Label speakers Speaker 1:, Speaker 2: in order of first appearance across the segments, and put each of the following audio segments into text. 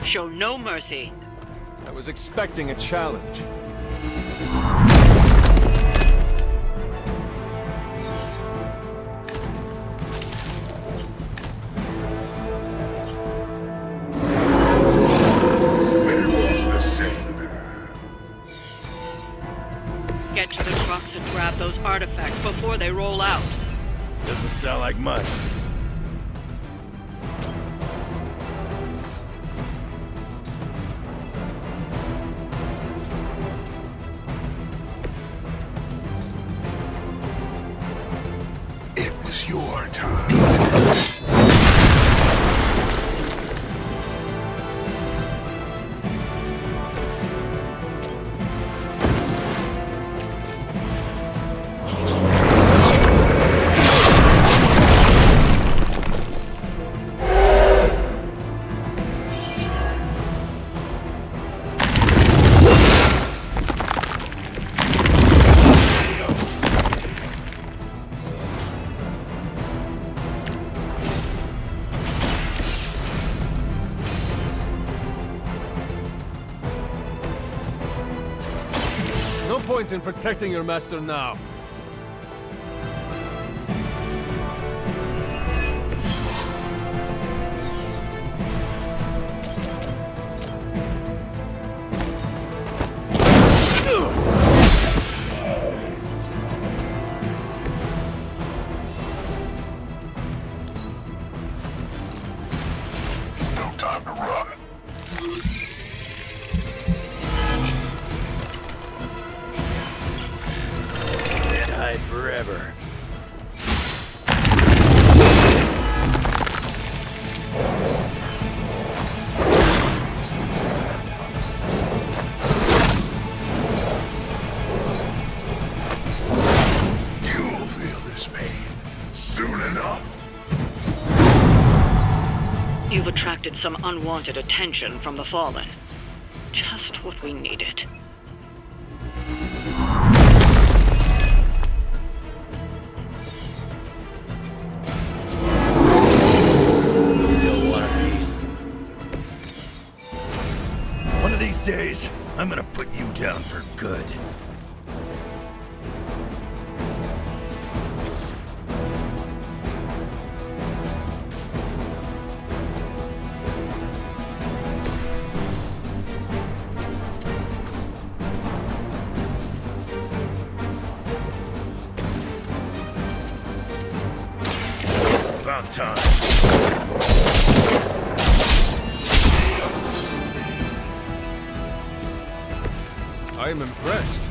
Speaker 1: Show no mercy.
Speaker 2: I was expecting a challenge.
Speaker 1: Get to the trucks and grab those artifacts before they roll out.
Speaker 3: Doesn't sound like much.
Speaker 4: It was your time.
Speaker 2: No point in protecting your master now.
Speaker 4: No time to run.
Speaker 3: Can't hide forever.
Speaker 4: You'll feel this pain soon enough.
Speaker 1: You've attracted some unwanted attention from the Fallen. Just what we needed.
Speaker 3: Still one of these. One of these days, I'm gonna put you down for good. About time.
Speaker 2: I am impressed.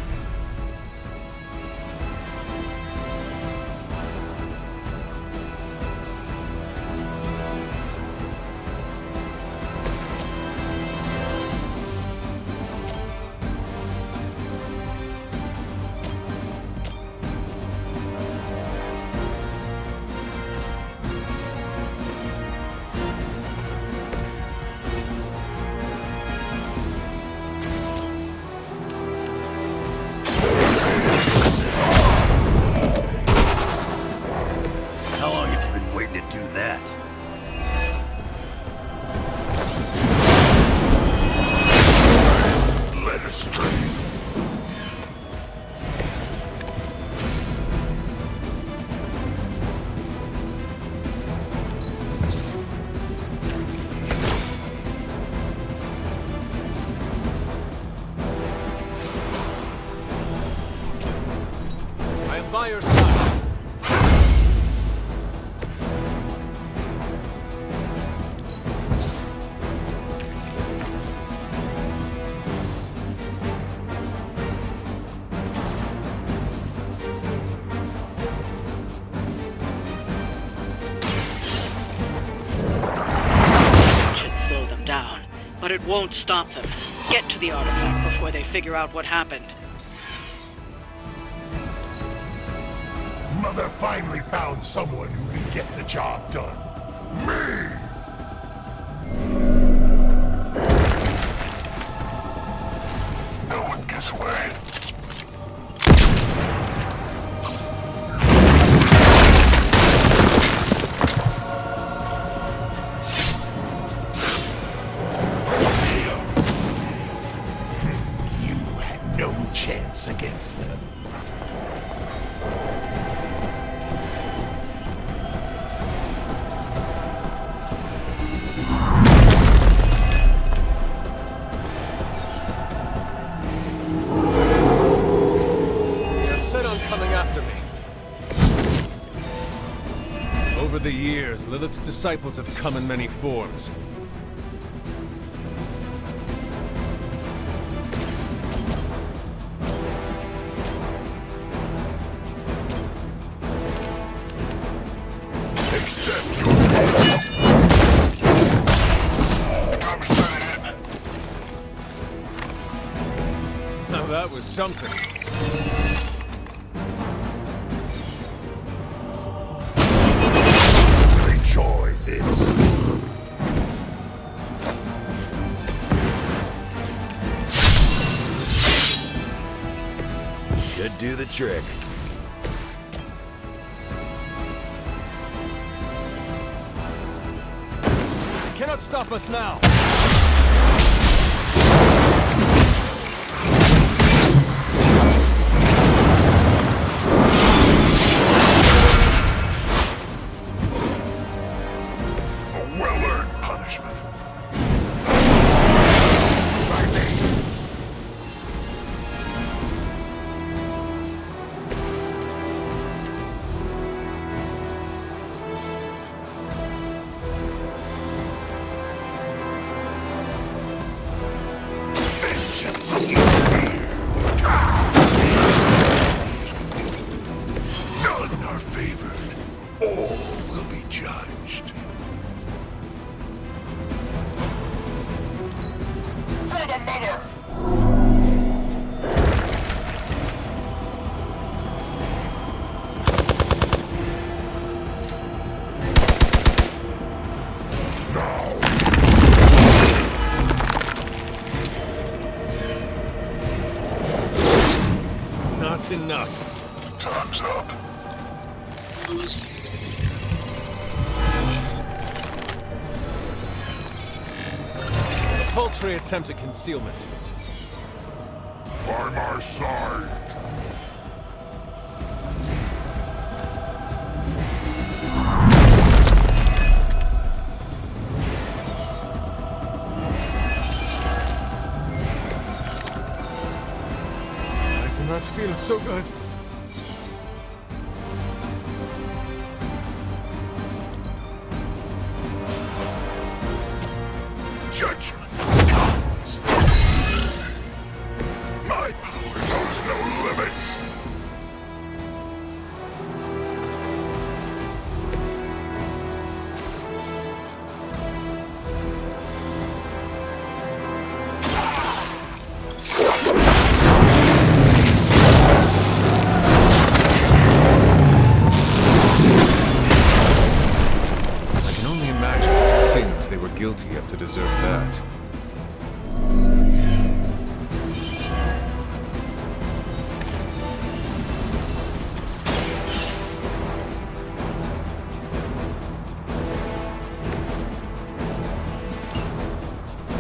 Speaker 3: How long have you been waiting to do that?
Speaker 4: Led astray.
Speaker 2: I am by your side.
Speaker 1: but it won't stop them. Get to the artifact before they figure out what happened.
Speaker 4: Mother finally found someone who can get the job done. Me! No one gets away. You had no chance against them.
Speaker 2: Set on coming after me. Over the years, Lilith's disciples have come in many forms.
Speaker 4: Accept your fate. The conversation happened.
Speaker 2: Now that was something.
Speaker 4: Enjoy this.
Speaker 3: Should do the trick.
Speaker 2: You cannot stop us now.
Speaker 4: A well-earned punishment. By me. Vengeance is here. None are favored. All will be judged.
Speaker 2: Not enough.
Speaker 4: Time's up.
Speaker 2: A paltry attempt at concealment.
Speaker 4: By my side.
Speaker 2: I do not feel so good.
Speaker 4: Judgment comes. My power knows no limits.
Speaker 2: I can only imagine the sins they were guilty of to deserve that.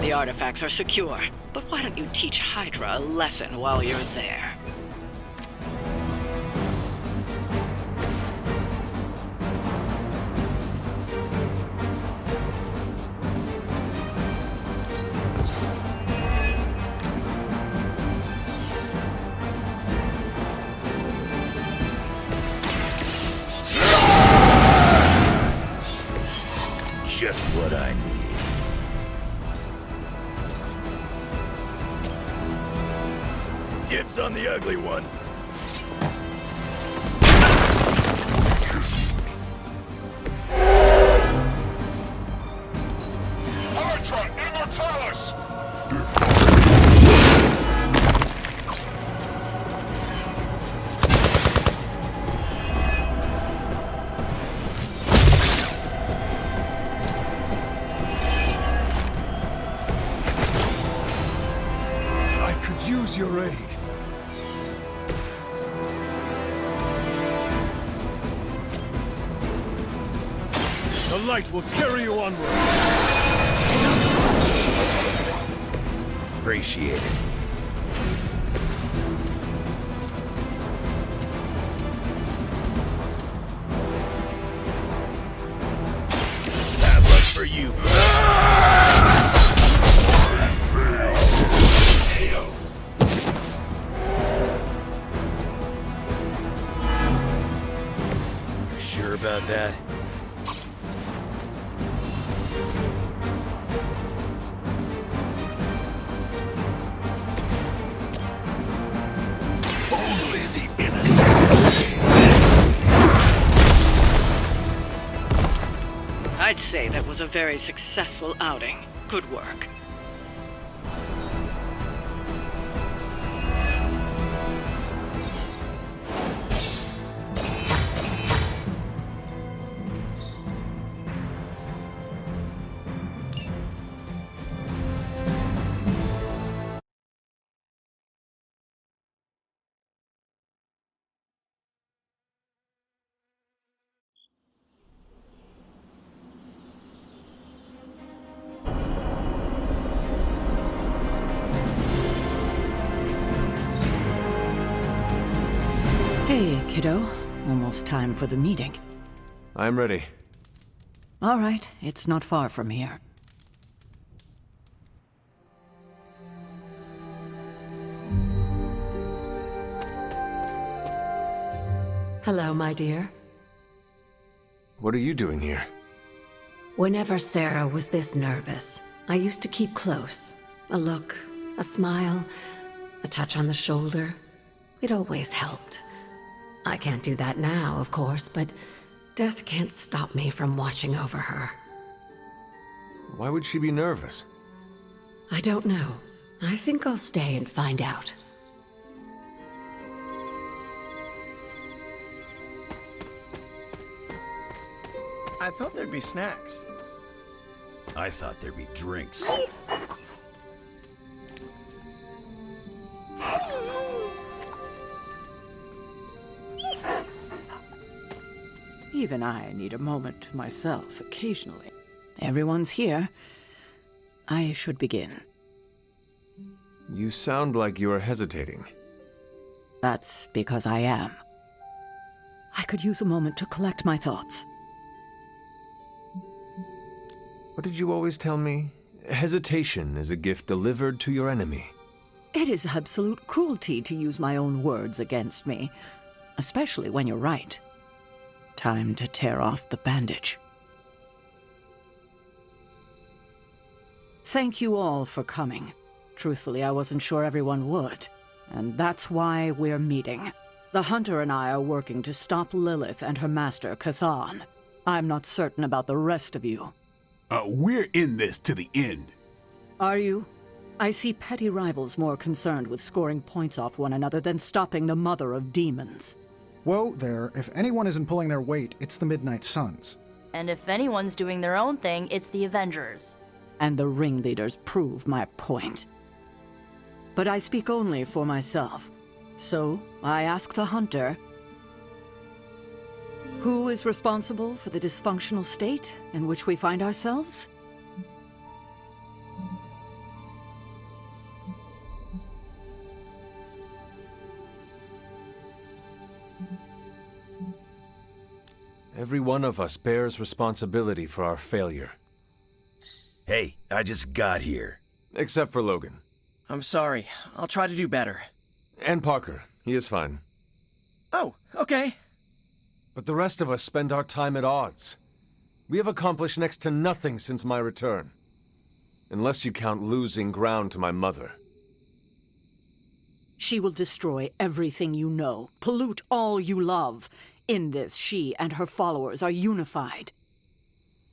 Speaker 1: The artifacts are secure, but why don't you teach Hydra a lesson while you're there?
Speaker 3: Just what I need. Dibs on the ugly one.
Speaker 4: Hydra, Immortalis!
Speaker 3: use your aid.
Speaker 4: The light will carry you onward.
Speaker 3: Appreciate it. Bad luck for you. You sure about that? Only the innocent.
Speaker 1: I'd say that was a very successful outing. Good work. Hey, kiddo. Almost time for the meeting.
Speaker 2: I'm ready.
Speaker 1: All right, it's not far from here.
Speaker 5: Hello, my dear.
Speaker 2: What are you doing here?
Speaker 5: Whenever Sarah was this nervous, I used to keep close. A look, a smile, a touch on the shoulder. It always helped. I can't do that now, of course, but death can't stop me from watching over her.
Speaker 2: Why would she be nervous?
Speaker 5: I don't know. I think I'll stay and find out.
Speaker 6: I thought there'd be snacks.
Speaker 3: I thought there'd be drinks.
Speaker 1: Even I need a moment to myself occasionally. Everyone's here. I should begin.
Speaker 2: You sound like you're hesitating.
Speaker 1: That's because I am. I could use a moment to collect my thoughts.
Speaker 2: What did you always tell me? Hesitation is a gift delivered to your enemy.
Speaker 1: It is absolute cruelty to use my own words against me, especially when you're right. Time to tear off the bandage. Thank you all for coming. Truthfully, I wasn't sure everyone would. And that's why we're meeting. The Hunter and I are working to stop Lilith and her master, Chthon. I'm not certain about the rest of you.
Speaker 7: We're in this to the end.
Speaker 1: Are you? I see petty rivals more concerned with scoring points off one another than stopping the mother of demons.
Speaker 8: Whoa there, if anyone isn't pulling their weight, it's the Midnight Suns.
Speaker 9: And if anyone's doing their own thing, it's the Avengers.
Speaker 1: And the ringleaders prove my point. But I speak only for myself. So, I ask the Hunter, who is responsible for the dysfunctional state in which we find ourselves?
Speaker 2: Every one of us bears responsibility for our failure.
Speaker 3: Hey, I just got here.
Speaker 2: Except for Logan.
Speaker 6: I'm sorry. I'll try to do better.
Speaker 2: And Parker. He is fine.
Speaker 6: Oh, okay.
Speaker 2: But the rest of us spend our time at odds. We have accomplished next to nothing since my return. Unless you count losing ground to my mother.
Speaker 1: She will destroy everything you know, pollute all you love. In this, she and her followers are unified.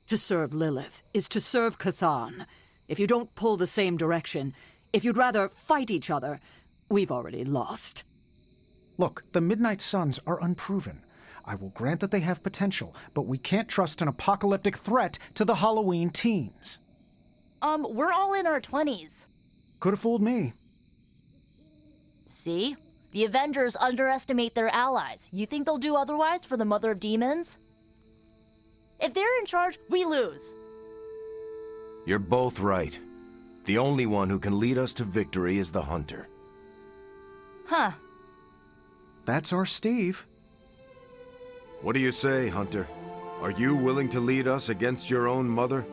Speaker 1: To serve Lilith is to serve Chthon. If you don't pull the same direction, if you'd rather fight each other, we've already lost.
Speaker 8: Look, the Midnight Suns are unproven. I will grant that they have potential, but we can't trust an apocalyptic threat to the Halloween teens.
Speaker 9: We're all in our 20s.
Speaker 8: Could have fooled me.
Speaker 9: See? The Avengers underestimate their allies. You think they'll do otherwise for the Mother of Demons? If they're in charge, we lose.
Speaker 10: You're both right. The only one who can lead us to victory is the Hunter.
Speaker 9: Huh.
Speaker 8: That's our Steve.
Speaker 10: What do you say, Hunter? Are you willing to lead us against your own mother?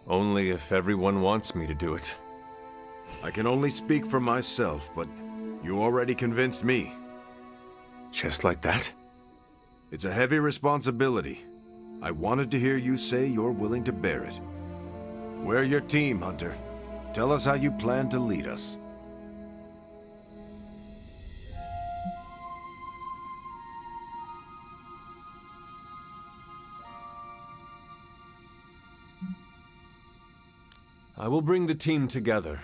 Speaker 2: Only if everyone wants me to do it.
Speaker 10: I can only speak for myself, but you already convinced me.
Speaker 2: Just like that?
Speaker 10: It's a heavy responsibility. I wanted to hear you say you're willing to bear it. We're your team, Hunter. Tell us how you plan to lead us.
Speaker 2: I will bring the team together.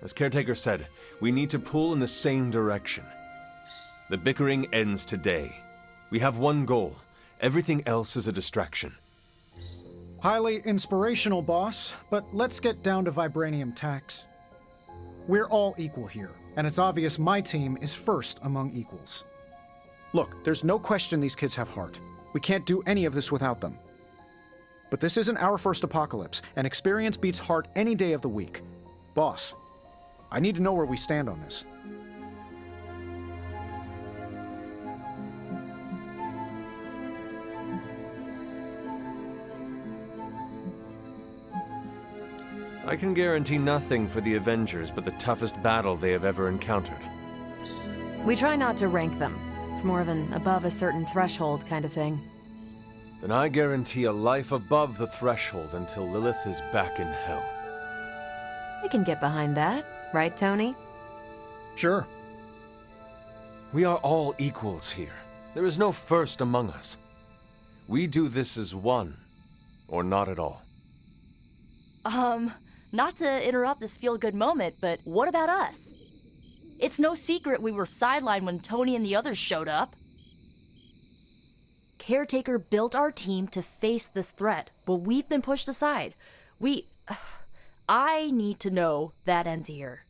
Speaker 2: As Caretaker said, we need to pull in the same direction. The bickering ends today. We have one goal. Everything else is a distraction.
Speaker 8: Highly inspirational, boss, but let's get down to vibranium tax. We're all equal here, and it's obvious my team is first among equals. Look, there's no question these kids have heart. We can't do any of this without them. But this isn't our first apocalypse, and experience beats heart any day of the week. Boss, I need to know where we stand on this.
Speaker 2: I can guarantee nothing for the Avengers but the toughest battle they have ever encountered.
Speaker 11: We try not to rank them. It's more of an above a certain threshold kind of thing.
Speaker 2: Then I guarantee a life above the threshold until Lilith is back in hell.
Speaker 11: We can get behind that, right, Tony?
Speaker 8: Sure.
Speaker 2: We are all equals here. There is no first among us. We do this as one, or not at all.
Speaker 9: Not to interrupt this feel-good moment, but what about us? It's no secret we were sidelined when Tony and the others showed up. Caretaker built our team to face this threat, but we've been pushed aside. I need to know that ends here.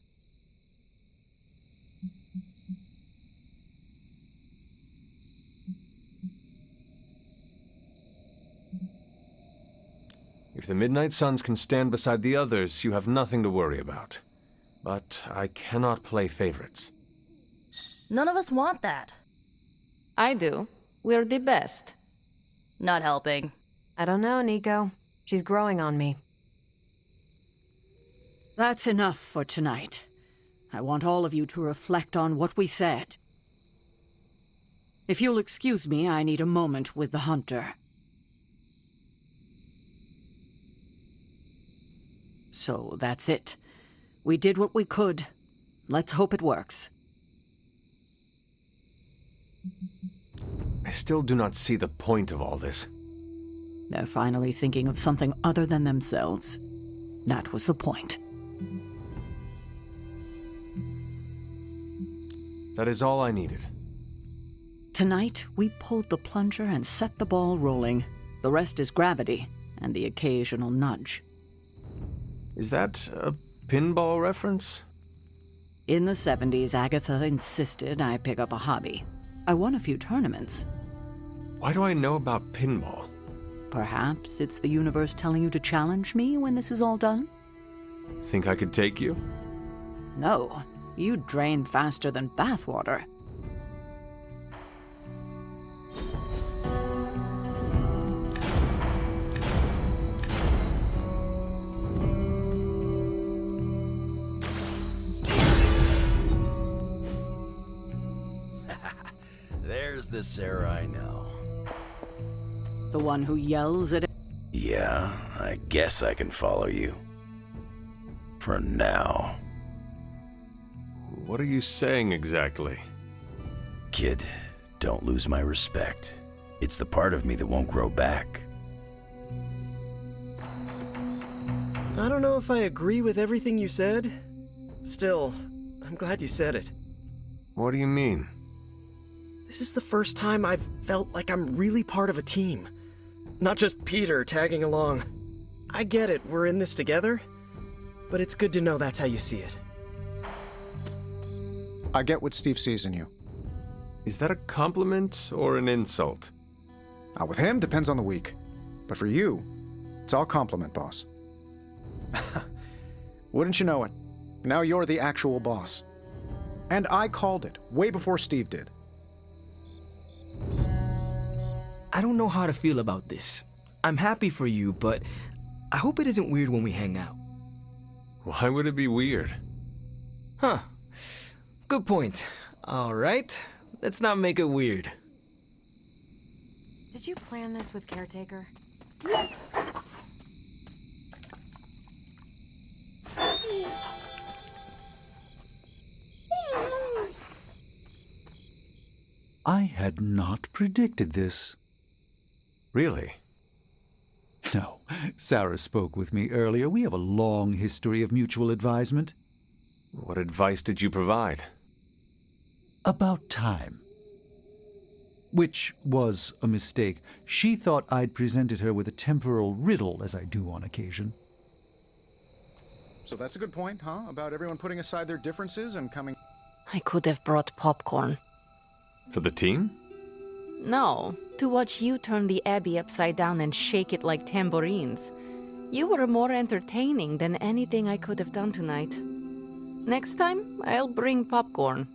Speaker 2: If the Midnight Suns can stand beside the others, you have nothing to worry about. But I cannot play favorites.
Speaker 9: None of us want that.
Speaker 11: I do. We're the best.
Speaker 9: Not helping.
Speaker 11: I don't know, Nico. She's growing on me.
Speaker 1: That's enough for tonight. I want all of you to reflect on what we said. If you'll excuse me, I need a moment with the Hunter. So that's it. We did what we could. Let's hope it works.
Speaker 2: I still do not see the point of all this.
Speaker 1: They're finally thinking of something other than themselves. That was the point.
Speaker 2: That is all I needed.
Speaker 1: Tonight, we pulled the plunger and set the ball rolling. The rest is gravity and the occasional nudge.
Speaker 2: Is that a pinball reference?
Speaker 1: In the 70s, Agatha insisted I pick up a hobby. I won a few tournaments.
Speaker 2: Why do I know about pinball?
Speaker 1: Perhaps it's the universe telling you to challenge me when this is all done?
Speaker 2: Think I could take you?
Speaker 1: No, you drain faster than bathwater.
Speaker 3: There's the Sarah I know.
Speaker 1: The one who yells at...
Speaker 3: Yeah, I guess I can follow you. For now.
Speaker 2: What are you saying exactly?
Speaker 3: Kid, don't lose my respect. It's the part of me that won't grow back.
Speaker 6: I don't know if I agree with everything you said. Still, I'm glad you said it.
Speaker 2: What do you mean?
Speaker 6: This is the first time I've felt like I'm really part of a team. Not just Peter tagging along. I get it, we're in this together. but it's good to know that's how you see it.
Speaker 8: I get what Steve sees in you.
Speaker 2: Is that a compliment or an insult?
Speaker 8: With him, depends on the week. But for you, it's all compliment, boss. Wouldn't you know it? Now you're the actual boss. And I called it, way before Steve did.
Speaker 12: I don't know how to feel about this. I'm happy for you, but I hope it isn't weird when we hang out.
Speaker 2: Why would it be weird?
Speaker 12: Huh. Good point. All right. Let's not make it weird.
Speaker 11: Did you plan this with Caretaker?
Speaker 13: I had not predicted this.
Speaker 2: Really?
Speaker 13: No. Sarah spoke with me earlier. We have a long history of mutual advisement.
Speaker 2: What advice did you provide?
Speaker 13: About time. Which was a mistake. She thought I'd presented her with a temporal riddle, as I do on occasion.
Speaker 8: So that's a good point, huh? About everyone putting aside their differences and coming...
Speaker 11: I could have brought popcorn.
Speaker 2: For the team?
Speaker 11: No, to watch you turn the Abbey upside down and shake it like tambourines. You were more entertaining than anything I could have done tonight. Next time, I'll bring popcorn.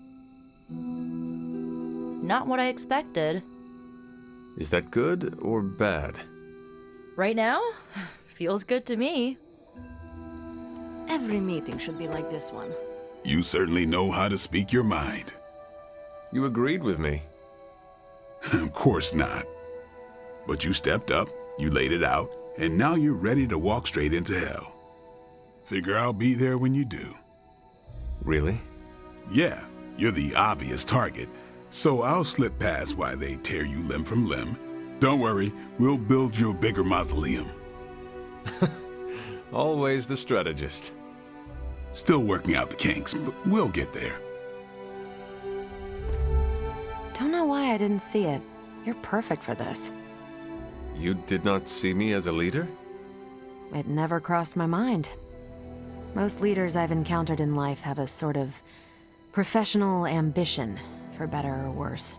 Speaker 9: Not what I expected.
Speaker 2: Is that good or bad?
Speaker 9: Right now? Feels good to me.
Speaker 11: Every meeting should be like this one.
Speaker 7: You certainly know how to speak your mind.
Speaker 2: You agreed with me.
Speaker 7: Of course not. But you stepped up, you laid it out, and now you're ready to walk straight into hell. Figure I'll be there when you do.
Speaker 2: Really?
Speaker 7: Yeah, you're the obvious target, so I'll slip past why they tear you limb from limb. Don't worry, we'll build you a bigger mausoleum.
Speaker 2: Always the strategist.
Speaker 7: Still working out the kinks, but we'll get there.
Speaker 11: Don't know why I didn't see it. You're perfect for this.
Speaker 2: You did not see me as a leader?
Speaker 11: It never crossed my mind. Most leaders I've encountered in life have a sort of professional ambition, for better or worse.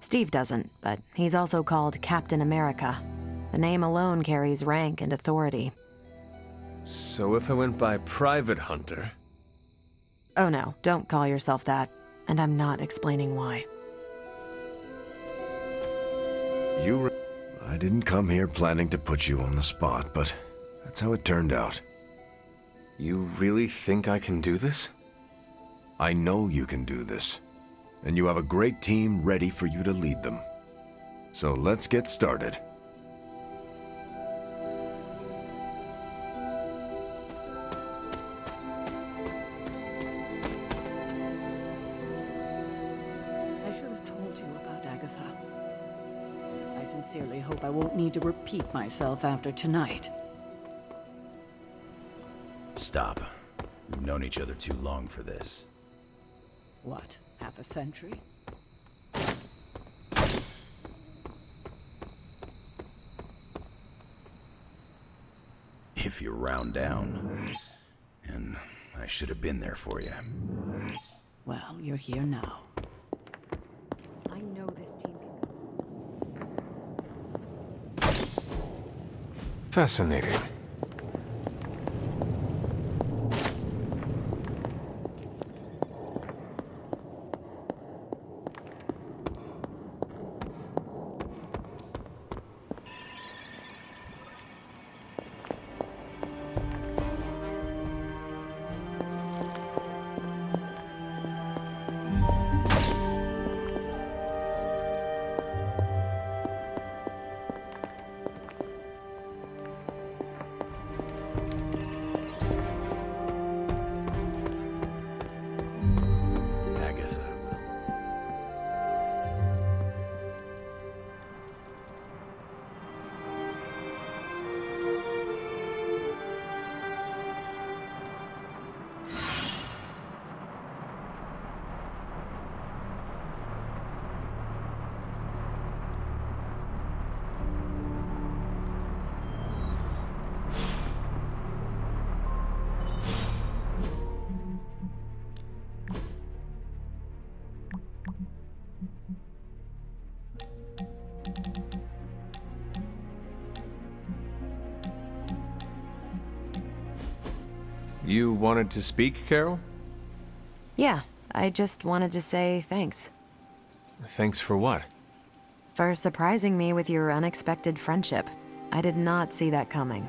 Speaker 11: Steve doesn't, but he's also called Captain America. The name alone carries rank and authority.
Speaker 2: So if I went by Private Hunter...
Speaker 11: Oh no, don't call yourself that. And I'm not explaining why.
Speaker 10: I didn't come here planning to put you on the spot, but that's how it turned out.
Speaker 2: You really think I can do this?
Speaker 10: I know you can do this, and you have a great team ready for you to lead them. So let's get started.
Speaker 1: I should have told you about Agatha. I sincerely hope I won't need to repeat myself after tonight.
Speaker 3: Stop. We've known each other too long for this.
Speaker 1: What, half a century?
Speaker 3: If you round down. And I should have been there for you.
Speaker 1: Well, you're here now.
Speaker 11: I know this team can...
Speaker 2: Fascinating. You wanted to speak, Carol?
Speaker 11: Yeah, I just wanted to say thanks.
Speaker 2: Thanks for what?
Speaker 11: For surprising me with your unexpected friendship. I did not see that coming.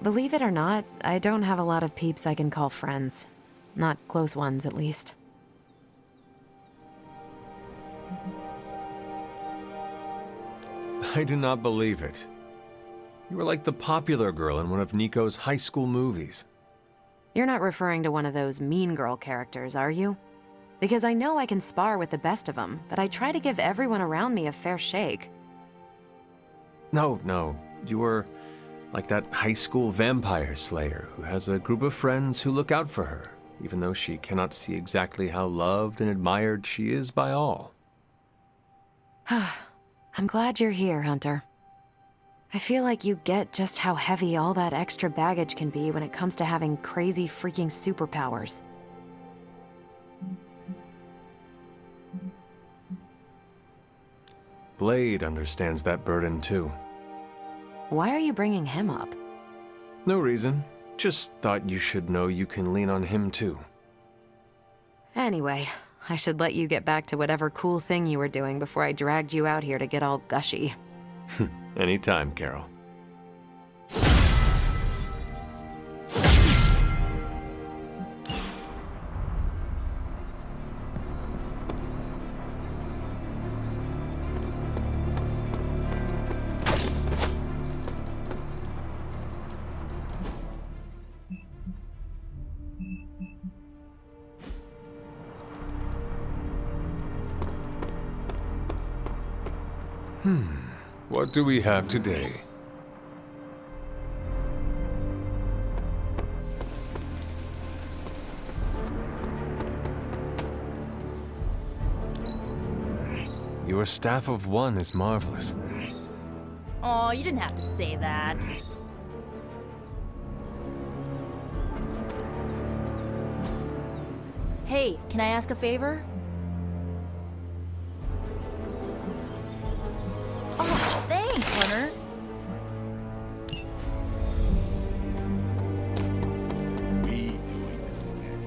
Speaker 11: Believe it or not, I don't have a lot of peeps I can call friends. Not close ones, at least.
Speaker 2: I do not believe it. You were like the popular girl in one of Nico's high school movies.
Speaker 11: You're not referring to one of those mean girl characters, are you? Because I know I can spar with the best of them, but I try to give everyone around me a fair shake.
Speaker 2: No. You were like that high school vampire slayer who has a group of friends who look out for her, even though she cannot see exactly how loved and admired she is by all.
Speaker 11: I'm glad you're here, Hunter. I feel like you get just how heavy all that extra baggage can be when it comes to having crazy freaking superpowers.
Speaker 2: Blade understands that burden too.
Speaker 11: Why are you bringing him up?
Speaker 2: No reason. Just thought you should know you can lean on him too.
Speaker 11: Anyway, I should let you get back to whatever cool thing you were doing before I dragged you out here to get all gushy.
Speaker 2: Anytime, Carol. What do we have today? Your staff of one is marvelous.
Speaker 9: Aw, you didn't have to say that. Hey, can I ask a favor? Oh, thanks, Hunter.
Speaker 7: We doing this again.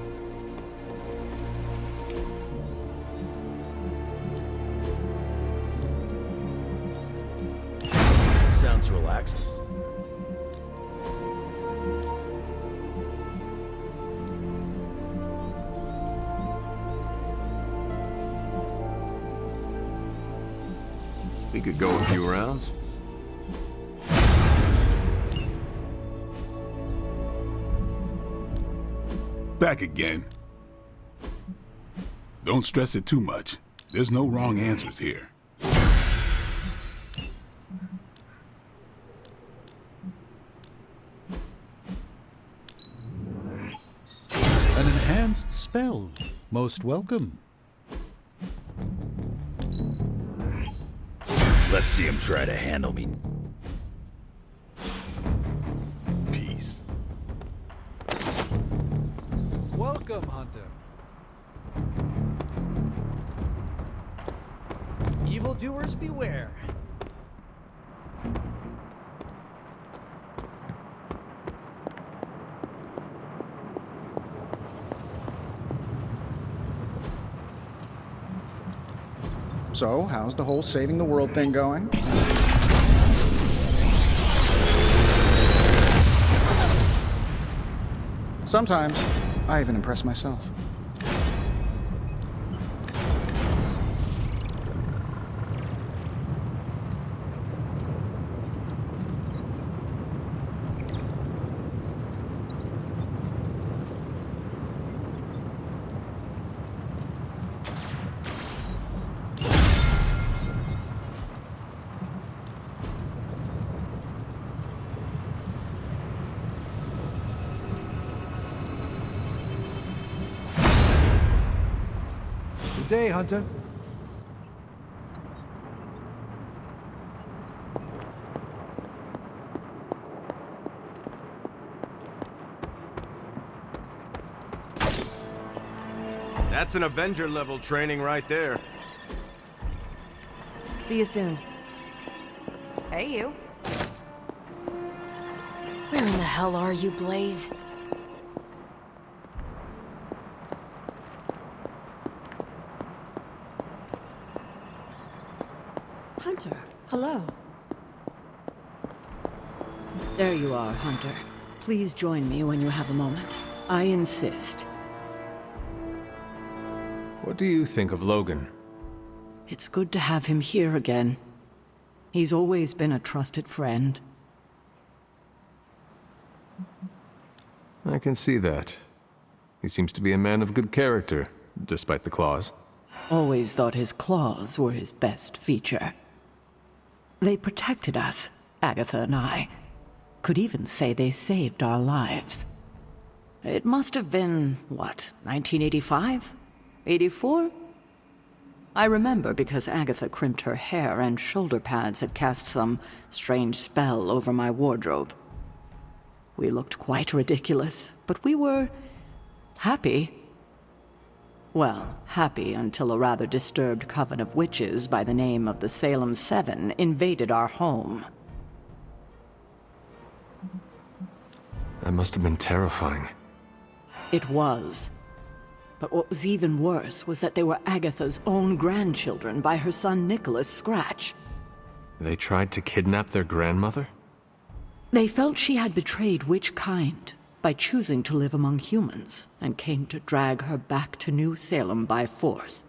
Speaker 3: Sounds relaxing.
Speaker 10: We could go a few rounds.
Speaker 7: Back again. Don't stress it too much. There's no wrong answers here.
Speaker 13: An enhanced spell. Most welcome.
Speaker 3: Let's see him try to handle me.
Speaker 7: Peace.
Speaker 8: Welcome, Hunter. Evildoers beware.
Speaker 14: So, how's the whole saving the world thing going? Sometimes, I even impress myself.
Speaker 8: Good day, Hunter.
Speaker 10: That's an Avenger level training right there.
Speaker 11: See you soon. Hey, you. Where in the hell are you, Blaze?
Speaker 5: Hello.
Speaker 1: There you are, Hunter. Please join me when you have a moment. I insist.
Speaker 2: What do you think of Logan?
Speaker 1: It's good to have him here again. He's always been a trusted friend.
Speaker 2: I can see that. He seems to be a man of good character, despite the claws.
Speaker 1: Always thought his claws were his best feature. They protected us, Agatha and I. Could even say they saved our lives. It must have been, what, 1985? 84? I remember because Agatha crimped her hair and shoulder pads had cast some strange spell over my wardrobe. We looked quite ridiculous, but we were happy. Well, happy until a rather disturbed coven of witches by the name of the Salem Seven invaded our home.
Speaker 2: That must have been terrifying.
Speaker 1: It was. But what was even worse was that they were Agatha's own grandchildren by her son Nicholas Scratch.
Speaker 2: They tried to kidnap their grandmother?
Speaker 1: They felt she had betrayed which kind by choosing to live among humans, and came to drag her back to New Salem by force.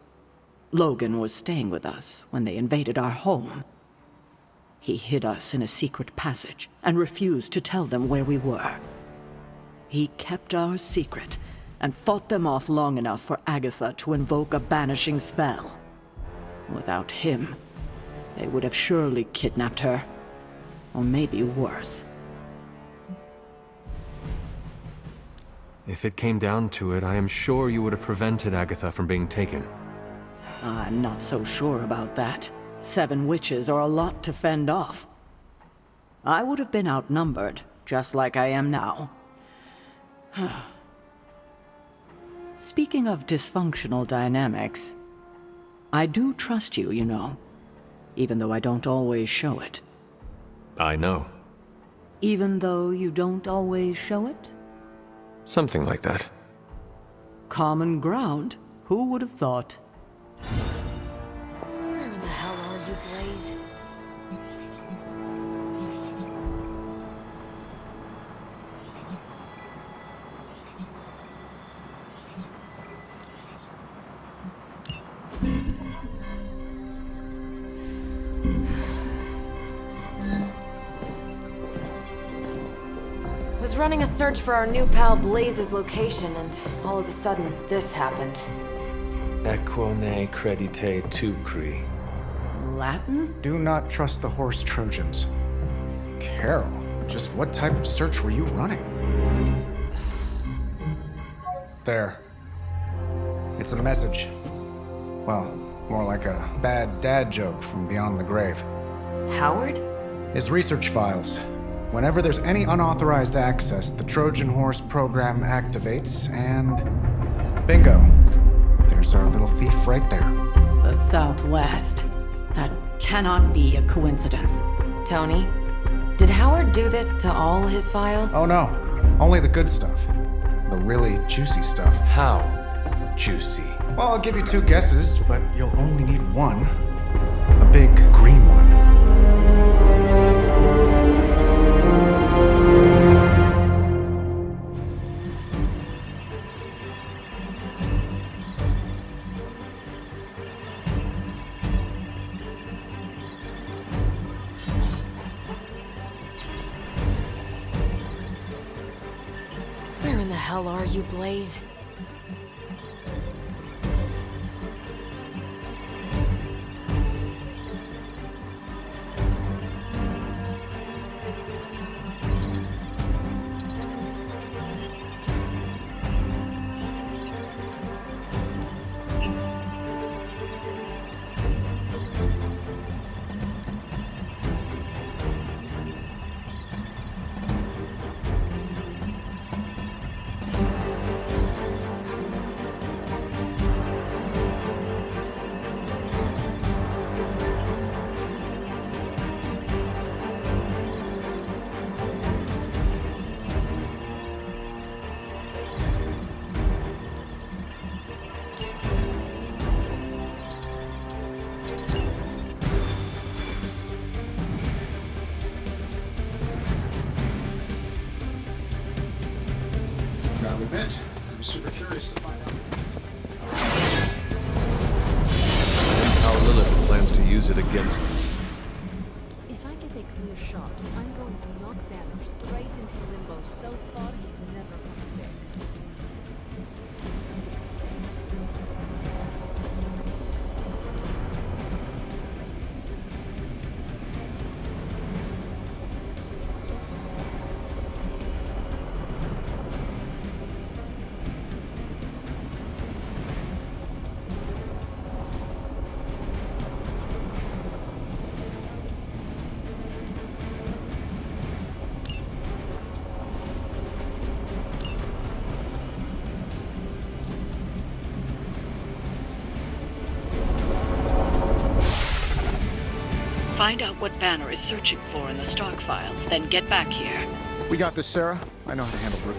Speaker 1: Logan was staying with us when they invaded our home. He hid us in a secret passage and refused to tell them where we were. He kept our secret and fought them off long enough for Agatha to invoke a banishing spell. Without him, they would have surely kidnapped her, or maybe worse.
Speaker 2: If it came down to it, I am sure you would have prevented Agatha from being taken.
Speaker 1: I'm not so sure about that. 7 witches are a lot to fend off. I would have been outnumbered, just like I am now. Speaking of dysfunctional dynamics, I do trust you, you know, even though I don't always show it.
Speaker 2: I know.
Speaker 1: Even though you don't always show it?
Speaker 2: Something like that.
Speaker 1: Common ground? Who would have thought?
Speaker 11: Where in the hell are you, Blaze? Was running a search for our new pal Blaze's location, and all of a sudden, this happened.
Speaker 2: Equone credite tucri.
Speaker 1: Latin?
Speaker 14: Do not trust the horse Trojans. Carol, just what type of search were you running? There. It's a message. Well, more like a bad dad joke from beyond the grave.
Speaker 11: Howard?
Speaker 14: His research files. Whenever there's any unauthorized access, the Trojan Horse program activates, and bingo. There's our little thief right there.
Speaker 1: The Southwest. That cannot be a coincidence.
Speaker 11: Tony, did Howard do this to all his files?
Speaker 14: Oh no, only the good stuff. The really juicy stuff.
Speaker 2: How juicy?
Speaker 14: Well, I'll give you 2 guesses, but you'll only need one. A big green one.
Speaker 11: Where in the hell are you, Blaze?
Speaker 14: I'll admit, I'm super curious to find out.
Speaker 2: How Lilith plans to use it against us.
Speaker 15: If I get a clear shot, I'm going to knock Banner straight into limbo so far he's never coming back.
Speaker 1: Find out what Banner is searching for in the Stark files, then get back here.
Speaker 14: We got this, Sarah. I know how to handle Brute.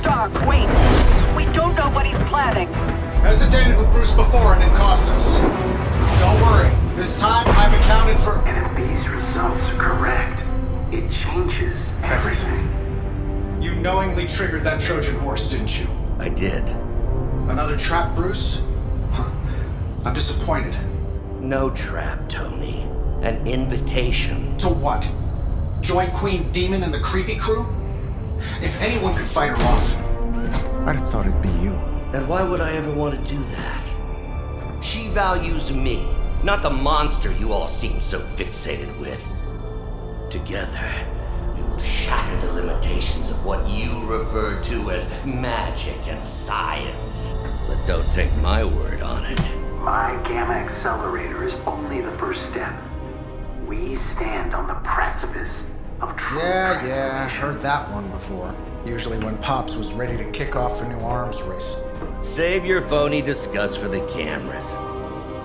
Speaker 1: Stark, wait! We don't know what he's planning.
Speaker 14: Hesitated with Bruce before and it cost us. Don't worry. This time I've accounted for...
Speaker 16: And if these results are correct, it changes everything.
Speaker 14: You knowingly triggered that Trojan horse, didn't you?
Speaker 16: I did.
Speaker 14: Another trap, Bruce? Huh. I'm disappointed.
Speaker 16: No trap, Tony. An invitation.
Speaker 14: To what? Join Queen Demon and the Creepy Crew? If anyone could fight her off, I'd have thought it'd be you.
Speaker 16: And why would I ever want to do that? She values me, not the monster you all seem so fixated with. Together, we will shatter the limitations of what you refer to as magic and science. But don't take my word on it. My Gamma Accelerator is only the first step. We stand on the precipice of true
Speaker 14: Yeah, heard that one before. Usually when Pops was ready to kick off a new arms race.
Speaker 16: Save your phony disgust for the cameras.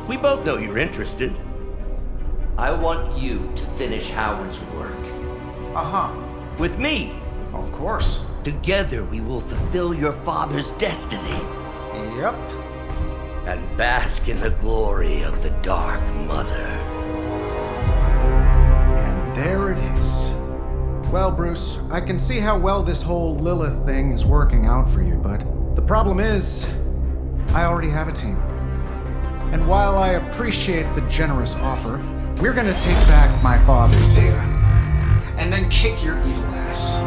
Speaker 16: We both know you're interested. I want you to finish Howard's work.
Speaker 14: Uh-huh.
Speaker 16: With me.
Speaker 14: Of course.
Speaker 16: Together we will fulfill your father's destiny.
Speaker 14: Yep.
Speaker 16: And bask in the glory of the Dark Mother.
Speaker 14: And there it is. Well, Bruce, I can see how well this whole Lilith thing is working out for you, but the problem is, I already have a team. And while I appreciate the generous offer, we're gonna take back my father's data, and then kick your evil ass.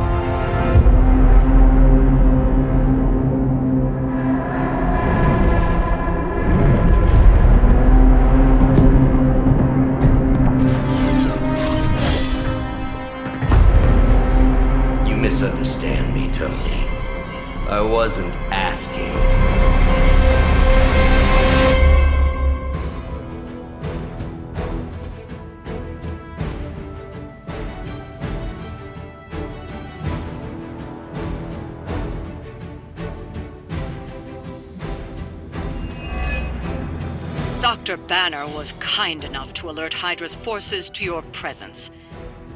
Speaker 16: You misunderstand me, Tony. I wasn't asking.
Speaker 1: Dr. Banner was kind enough to alert Hydra's forces to your presence.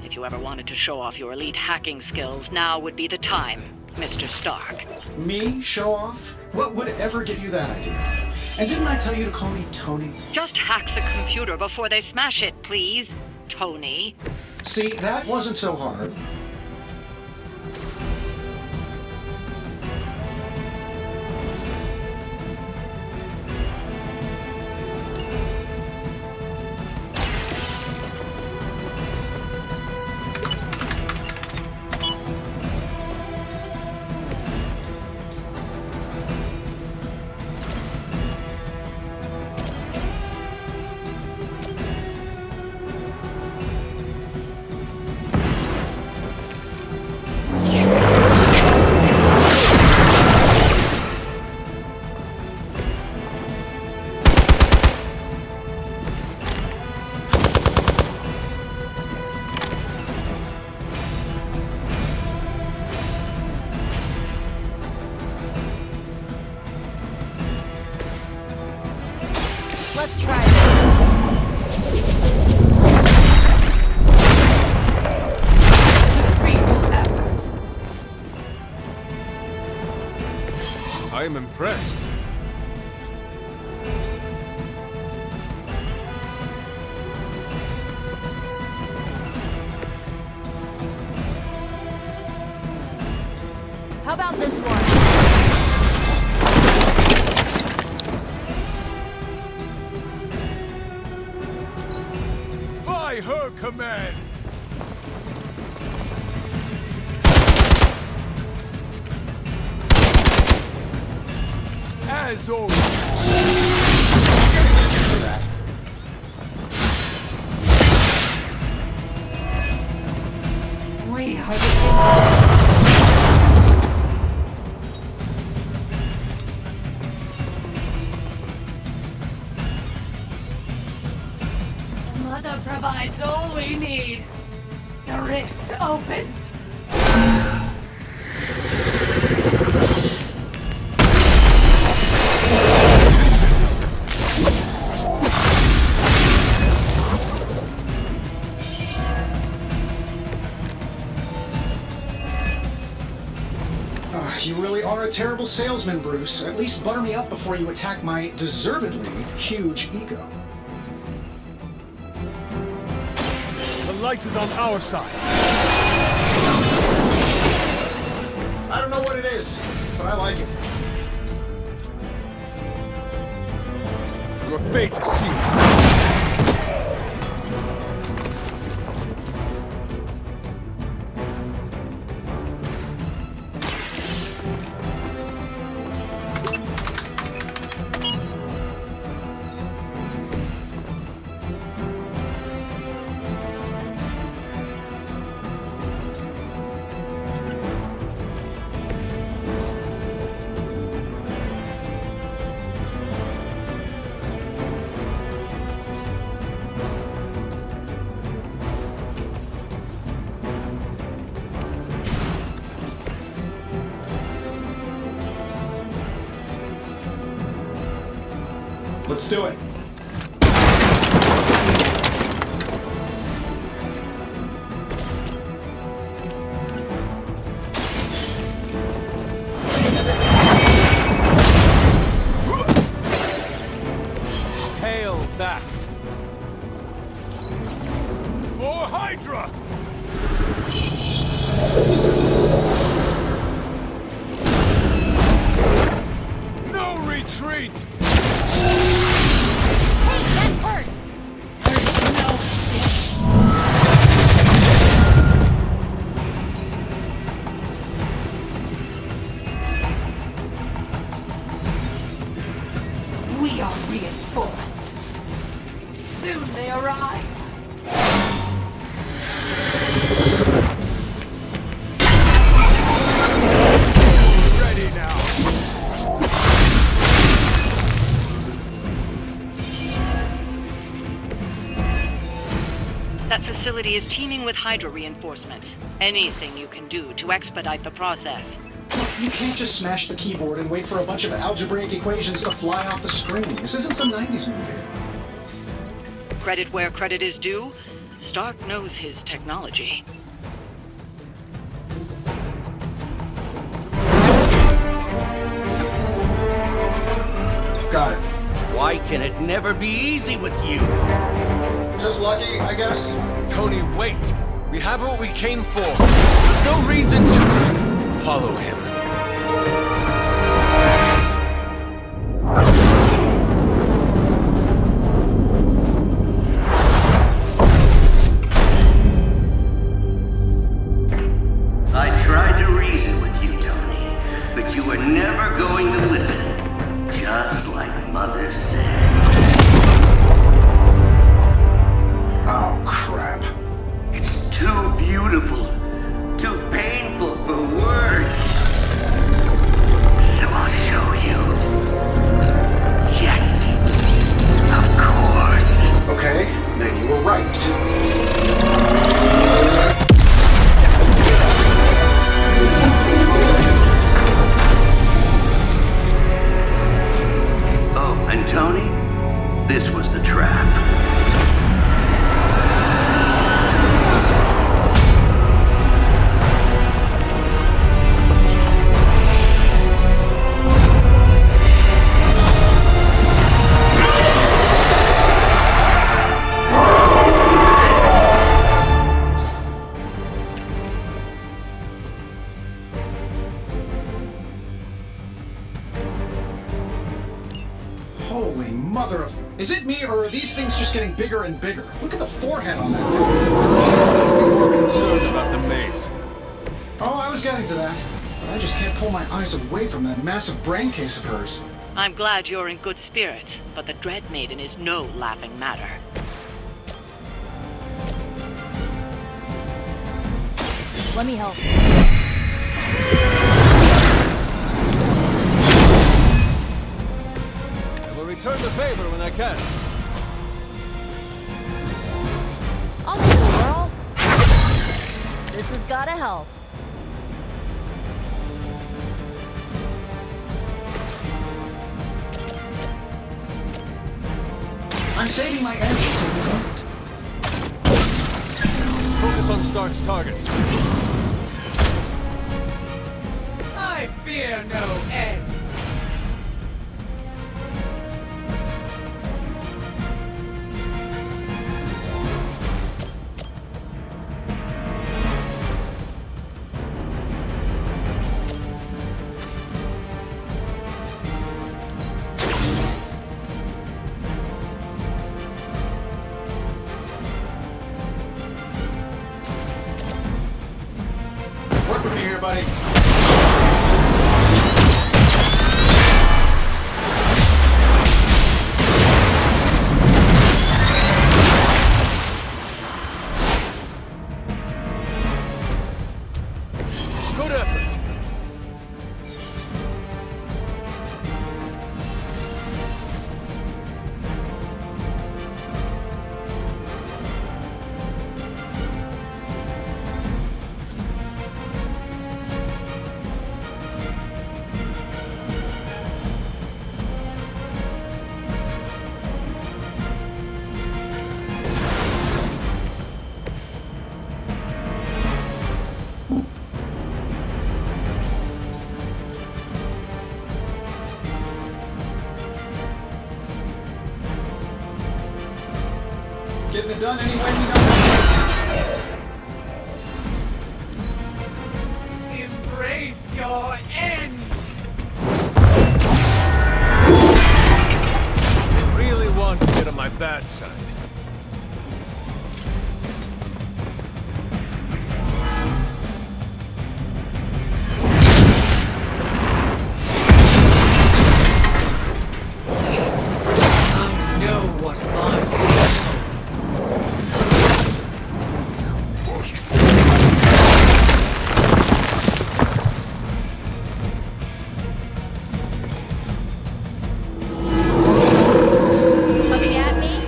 Speaker 1: If you ever wanted to show off your elite hacking skills, now would be the time, Mr. Stark.
Speaker 14: Me show off? What would ever give you that idea? And didn't I tell you to call me Tony?
Speaker 1: Just hack the computer before they smash it, please, Tony.
Speaker 14: See, that wasn't so hard.
Speaker 15: Let's try this. Real effort.
Speaker 2: I am impressed.
Speaker 15: got this one.
Speaker 10: By her command! As always.
Speaker 1: We are the Mother provides all we need. The rift opens.
Speaker 14: You really are a terrible salesman, Bruce. At least butter me up before you attack my deservedly huge ego.
Speaker 10: The light is on our side.
Speaker 14: I don't know what it is, but I like it.
Speaker 10: Your fate is sealed.
Speaker 14: Let's do it.
Speaker 10: Hail that! For Hydra! No retreat!
Speaker 1: We are reinforced. Soon they arrive.
Speaker 10: Ready now.
Speaker 17: That facility is teeming with Hydra reinforcements. Anything you can do to expedite the process.
Speaker 14: You can't just smash the keyboard and wait for a bunch of algebraic equations to fly off the screen. This isn't some 90s movie.
Speaker 17: Credit where credit is due. Stark knows his technology.
Speaker 14: Got it.
Speaker 16: Why can it never be easy with you?
Speaker 14: Just lucky, I guess.
Speaker 2: Tony, wait! We have what we came for. There's no reason to follow him.
Speaker 16: I tried to reason with you, Tony, but you were never going to listen. Just like Mother said.
Speaker 14: Oh, crap.
Speaker 16: It's too beautiful, too painful for words. So I'll show you. Yes, of course.
Speaker 14: Okay, then you were right.
Speaker 16: Oh, and Tony, this was the trap.
Speaker 14: Mother of... Is it me, or are these things just getting bigger and bigger? Look at the forehead on that thing.
Speaker 2: I'm more concerned about the mace.
Speaker 14: Oh, I was getting to that. But I just can't pull my eyes away from that massive brain case of hers.
Speaker 17: I'm glad you're in good spirits, but the Dread Maiden is no laughing matter.
Speaker 9: Let me help.
Speaker 2: I will return the favor when I can.
Speaker 9: I'll give it a whirl. This has gotta help.
Speaker 14: I'm saving my energy till the end.
Speaker 2: Focus on Stark's target.
Speaker 18: I fear no end.
Speaker 14: Work with me here, buddy.
Speaker 2: Good effort.
Speaker 14: Getting it done any way we know.
Speaker 18: Embrace your end.
Speaker 2: I really want to get on my bad side.
Speaker 18: I know what mine is.
Speaker 9: Coming at me?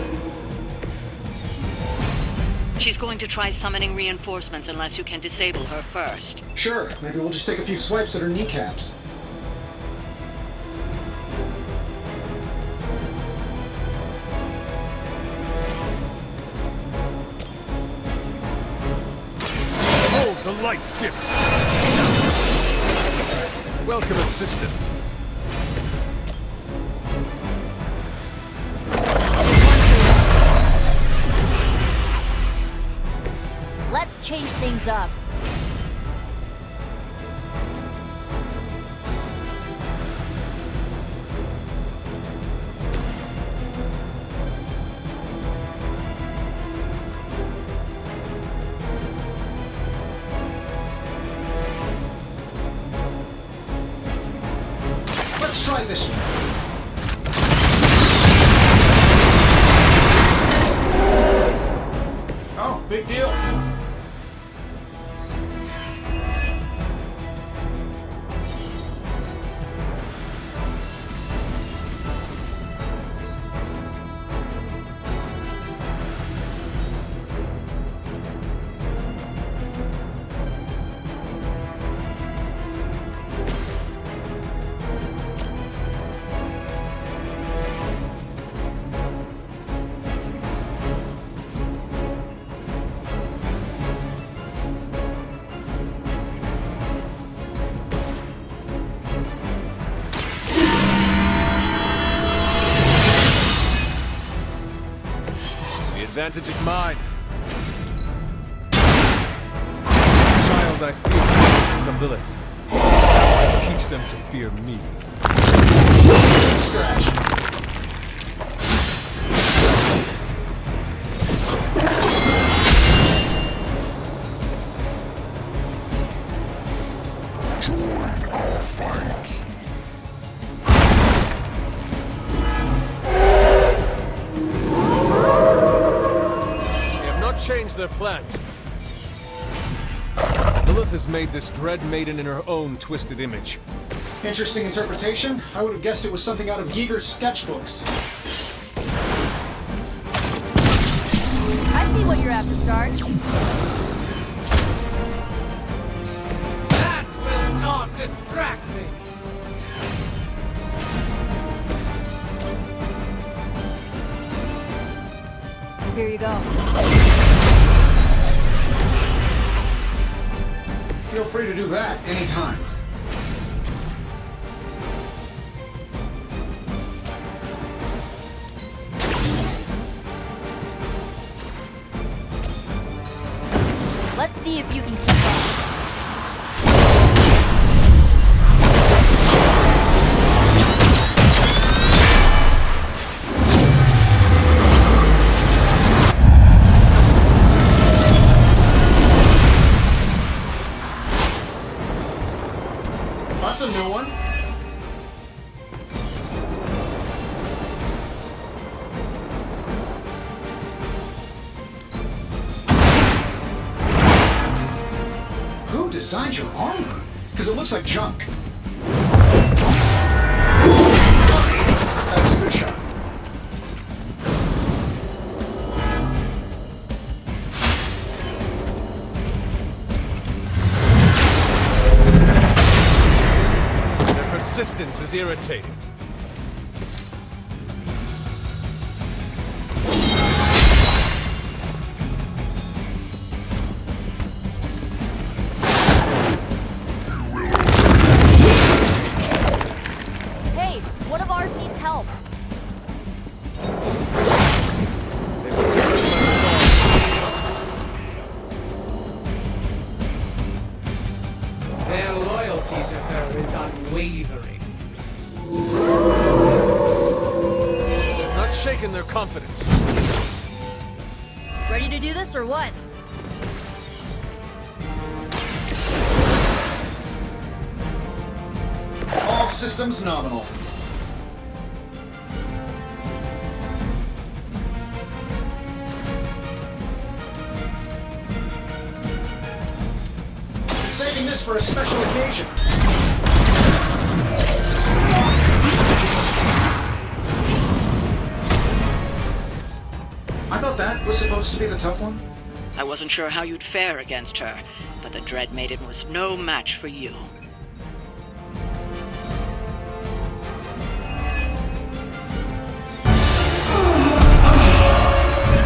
Speaker 17: She's going to try summoning reinforcements unless you can disable her first.
Speaker 14: Sure, maybe we'll just take a few swipes at her kneecaps.
Speaker 2: Hold the light's gift. Welcome assistance.
Speaker 9: Let's change things up.
Speaker 14: Let's try this one. Oh, big deal.
Speaker 2: The advantage is mine. Child, I fear the agents of Lilith. Now I teach them to fear me.
Speaker 14: Scratch.
Speaker 2: their plans. Lilith has made this Dread Maiden in her own twisted image.
Speaker 8: Interesting interpretation. I would have guessed it was something out of Yeager's sketchbooks.
Speaker 9: I see what you're after, Stark.
Speaker 18: That will not distract me.
Speaker 9: Here you go.
Speaker 14: Feel free to do that anytime.
Speaker 9: Let's see if you can keep up.
Speaker 14: That's a new one. Who designed your armor? Because it looks like junk. That's a good shot.
Speaker 2: Persistence is irritating.
Speaker 9: Hey, one of ours needs help.
Speaker 18: Their loyalty to her is unwavering.
Speaker 2: They've not shaken their confidence.
Speaker 9: Ready to do this or what?
Speaker 14: All systems nominal. I'm saving this for a special occasion. I thought that was supposed to be the tough one.
Speaker 17: I wasn't sure how you'd fare against her, but the Dread Maiden was no match for you.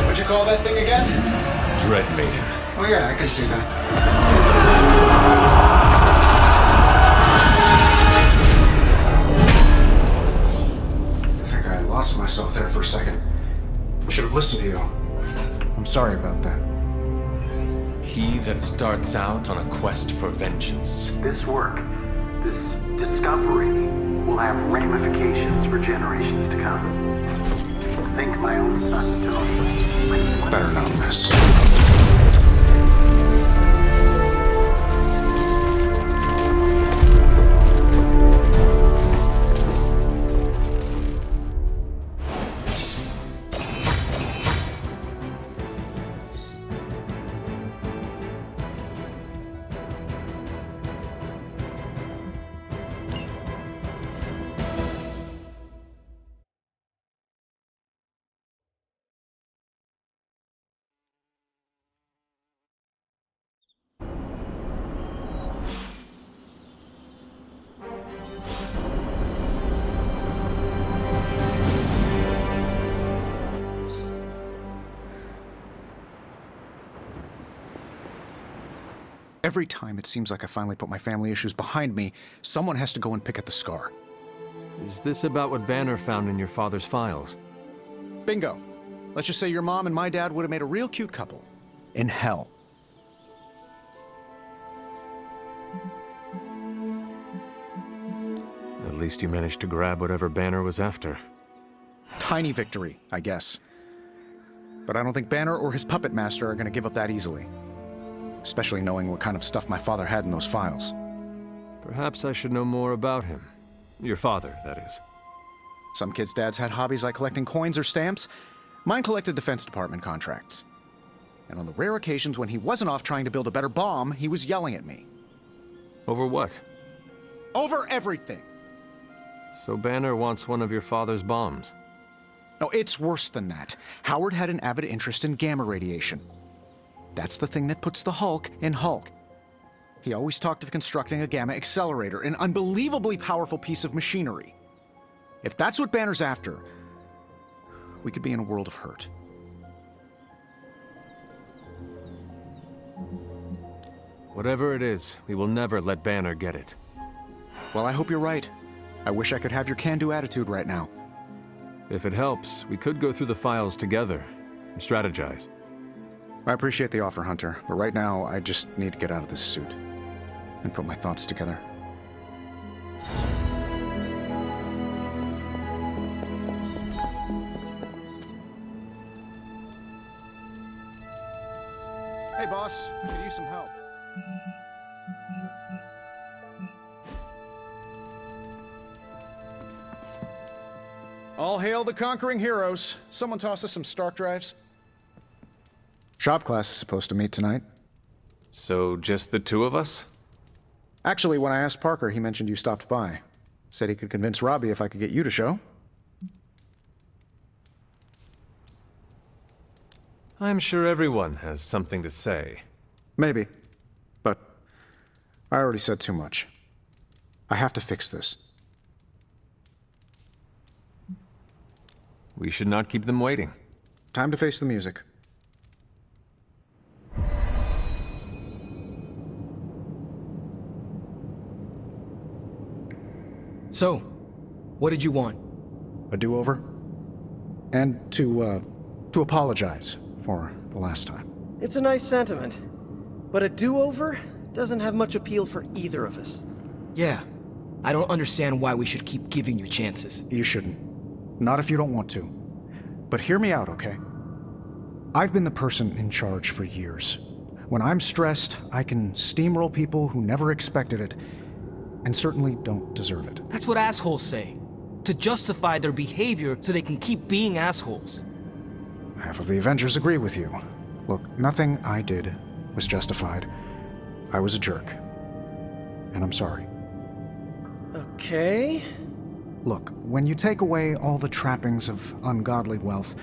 Speaker 14: What'd you call that thing again?
Speaker 2: Dread Maiden.
Speaker 14: Oh yeah, I can see that. I think I lost myself there for a second. I should have listened to you. I'm sorry about that.
Speaker 2: He that starts out on a quest for vengeance.
Speaker 19: This work, this discovery, will have ramifications for generations to come. Think my own son, Tony.
Speaker 14: Better not miss. Every time it seems like I finally put my family issues behind me, someone has to go and pick at the scar.
Speaker 2: Is this about what Banner found in your father's files?
Speaker 14: Bingo. Let's just say your mom and my dad would have made a real cute couple. In hell.
Speaker 2: At least you managed to grab whatever Banner was after.
Speaker 14: Tiny victory, I guess. But I don't think Banner or his puppet master are going to give up that easily. Especially knowing what kind of stuff my father had in those files.
Speaker 2: Perhaps I should know more about him. Your father, that is.
Speaker 14: Some kids' dads had hobbies like collecting coins or stamps. Mine collected Defense Department contracts. And on the rare occasions when he wasn't off trying to build a better bomb, he was yelling at me.
Speaker 2: Over what?
Speaker 14: Over everything!
Speaker 2: So Banner wants one of your father's bombs.
Speaker 14: No, it's worse than that. Howard had an avid interest in gamma radiation. That's the thing that puts the Hulk in Hulk. He always talked of constructing a gamma accelerator, an unbelievably powerful piece of machinery. If that's what Banner's after, we could be in a world of hurt.
Speaker 2: Whatever it is, we will never let Banner get it.
Speaker 14: Well, I hope you're right. I wish I could have your can-do attitude right now.
Speaker 2: If it helps, we could go through the files together and strategize.
Speaker 14: I appreciate the offer, Hunter, but right now I just need to get out of this suit and put my thoughts together. Hey, boss. Could use some help. All hail the conquering heroes. Someone toss us some Stark drives. Shop class is supposed to meet tonight.
Speaker 2: So, just the two of us?
Speaker 14: Actually, when I asked Parker, he mentioned you stopped by. Said he could convince Robbie if I could get you to show.
Speaker 2: I'm sure everyone has something to say.
Speaker 14: Maybe. But I already said too much. I have to fix this.
Speaker 2: We should not keep them waiting.
Speaker 14: Time to face the music.
Speaker 12: So, what did you want?
Speaker 14: A do-over? And to apologize for the last time.
Speaker 6: It's a nice sentiment. But a do-over doesn't have much appeal for either of us.
Speaker 12: Yeah. I don't understand why we should keep giving you chances.
Speaker 14: You shouldn't. Not if you don't want to. But hear me out, okay? I've been the person in charge for years. When I'm stressed, I can steamroll people who never expected it, and certainly don't deserve it.
Speaker 12: That's what assholes say. To justify their behavior so they can keep being assholes.
Speaker 14: Half of the Avengers agree with you. Look, nothing I did was justified. I was a jerk. And I'm sorry.
Speaker 6: Okay.
Speaker 14: Look, when you take away all the trappings of ungodly wealth,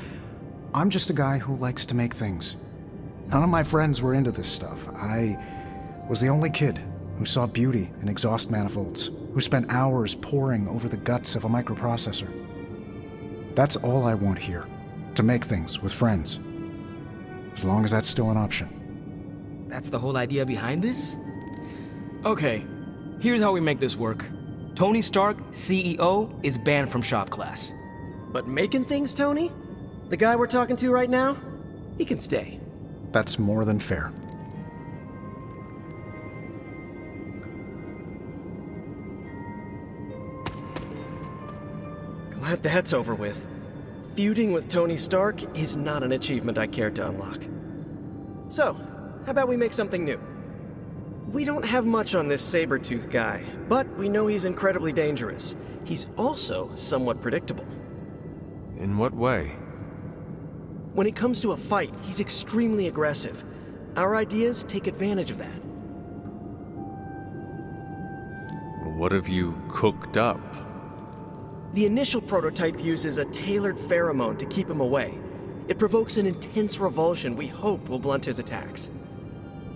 Speaker 14: I'm just a guy who likes to make things. None of my friends were into this stuff. I was the only kid who saw beauty in exhaust manifolds, who spent hours poring over the guts of a microprocessor. That's all I want here, to make things with friends. As long as that's still an option.
Speaker 12: That's the whole idea behind this? Okay, here's how we make this work. Tony Stark, CEO, is banned from shop class.
Speaker 6: But making things, Tony? The guy we're talking to right now? He can stay.
Speaker 14: That's more than fair.
Speaker 6: Glad that's over with. Feuding with Tony Stark is not an achievement I care to unlock. So, how about we make something new? We don't have much on this Sabretooth guy, but we know he's incredibly dangerous. He's also somewhat predictable.
Speaker 2: In what way?
Speaker 6: When it comes to a fight, he's extremely aggressive. Our ideas take advantage of that.
Speaker 2: What have you cooked up?
Speaker 6: The initial prototype uses a tailored pheromone to keep him away. It provokes an intense revulsion we hope will blunt his attacks.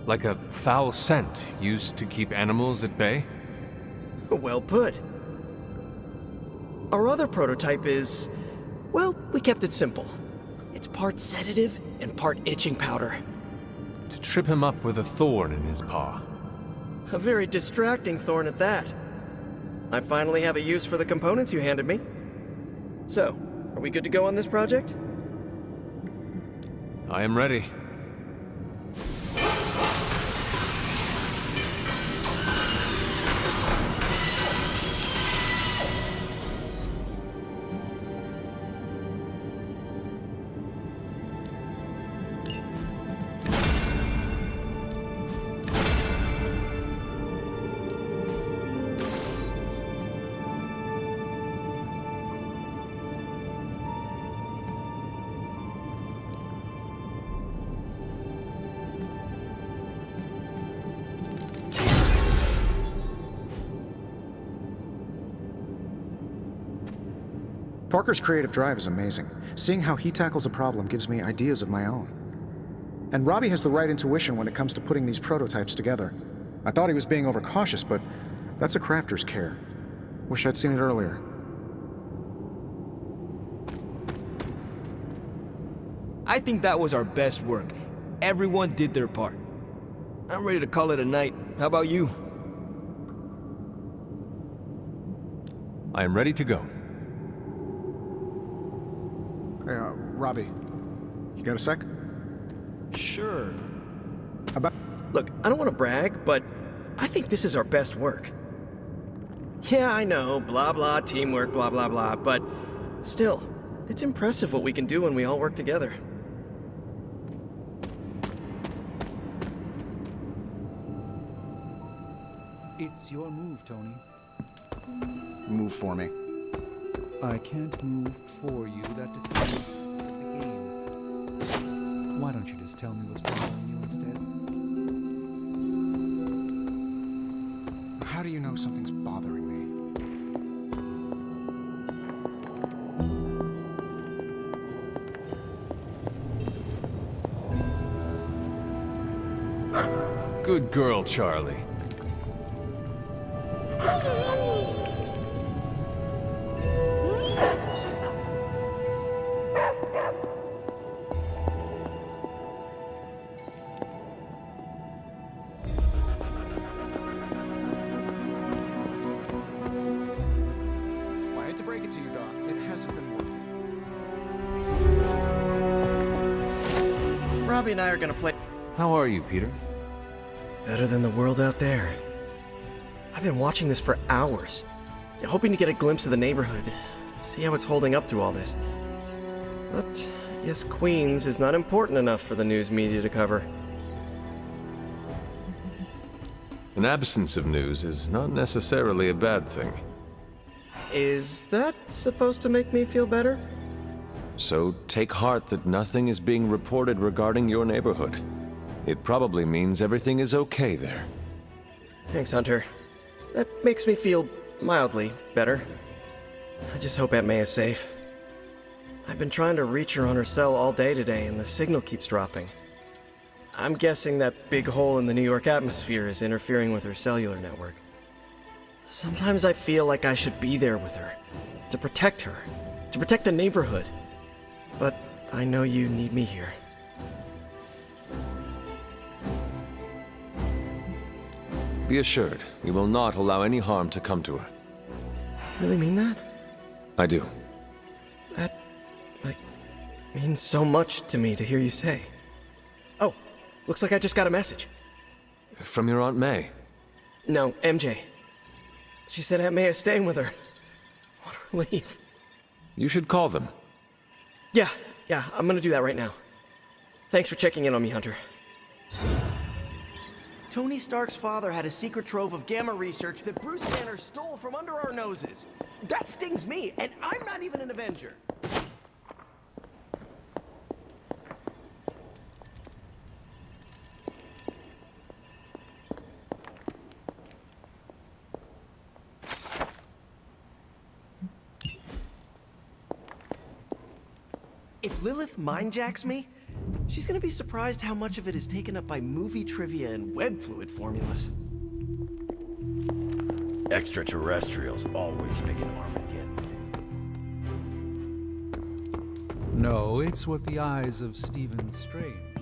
Speaker 2: Like a foul scent used to keep animals at bay?
Speaker 6: Well put. Our other prototype is... well, we kept it simple. It's part sedative and part itching powder.
Speaker 2: To trip him up with a thorn in his paw.
Speaker 6: A very distracting thorn at that. I finally have a use for the components you handed me. So, are we good to go on this project?
Speaker 2: I am ready.
Speaker 14: Parker's creative drive is amazing. Seeing how he tackles a problem gives me ideas of my own. And Robbie has the right intuition when it comes to putting these prototypes together. I thought he was being overcautious, but that's a crafter's care. Wish I'd seen it earlier.
Speaker 12: I think that was our best work. Everyone did their part. I'm ready to call it a night. How about you?
Speaker 2: I am ready to go.
Speaker 14: Hey, Robbie, you got a sec?
Speaker 6: Sure.
Speaker 14: About...
Speaker 6: Look, I don't want to brag, but I think this is our best work. Yeah, I know, blah blah, teamwork, blah blah blah, but still, it's impressive what we can do when we all work together.
Speaker 13: It's your move, Tony.
Speaker 14: Move for me.
Speaker 13: I can't move for you. That defeats the game. Why don't you just tell me what's bothering you instead?
Speaker 14: How do you know something's bothering me?
Speaker 2: Good girl, Charlie.
Speaker 14: I hate to break it to you, Doc. It hasn't been working.
Speaker 6: Robbie and I are gonna play.
Speaker 2: How are you, Peter?
Speaker 6: Better than the world out there. I've been watching this for hours, hoping to get a glimpse of the neighborhood, see how it's holding up through all this. But I guess Queens is not important enough for the news media to cover.
Speaker 2: An absence of news is not necessarily a bad thing.
Speaker 6: Is that supposed to make me feel better?
Speaker 2: So take heart that nothing is being reported regarding your neighborhood. It probably means everything is okay there.
Speaker 6: Thanks, Hunter. That makes me feel mildly better. I just hope Aunt May is safe. I've been trying to reach her on her cell all day today, and the signal keeps dropping. I'm guessing that big hole in the New York atmosphere is interfering with her cellular network. Sometimes I feel like I should be there with her, to protect the neighborhood. But I know you need me here.
Speaker 2: Be assured, we will not allow any harm to come to her.
Speaker 6: Really mean that?
Speaker 2: I do.
Speaker 6: That, means so much to me to hear you say. Oh, looks like I just got a message.
Speaker 2: From your Aunt May?
Speaker 6: No, MJ. She said Aunt May is staying with her. What a relief.
Speaker 2: You should call them.
Speaker 6: Yeah, I'm gonna do that right now. Thanks for checking in on me, Hunter.
Speaker 20: Tony Stark's father had a secret trove of gamma research that Bruce Banner stole from under our noses. That stings me, and I'm not even an Avenger. If Lilith mindjacks me, she's gonna be surprised how much of it is taken up by movie trivia and web fluid formulas.
Speaker 3: Extraterrestrials always make an Armageddon.
Speaker 13: No, it's what the eyes of Stephen Strange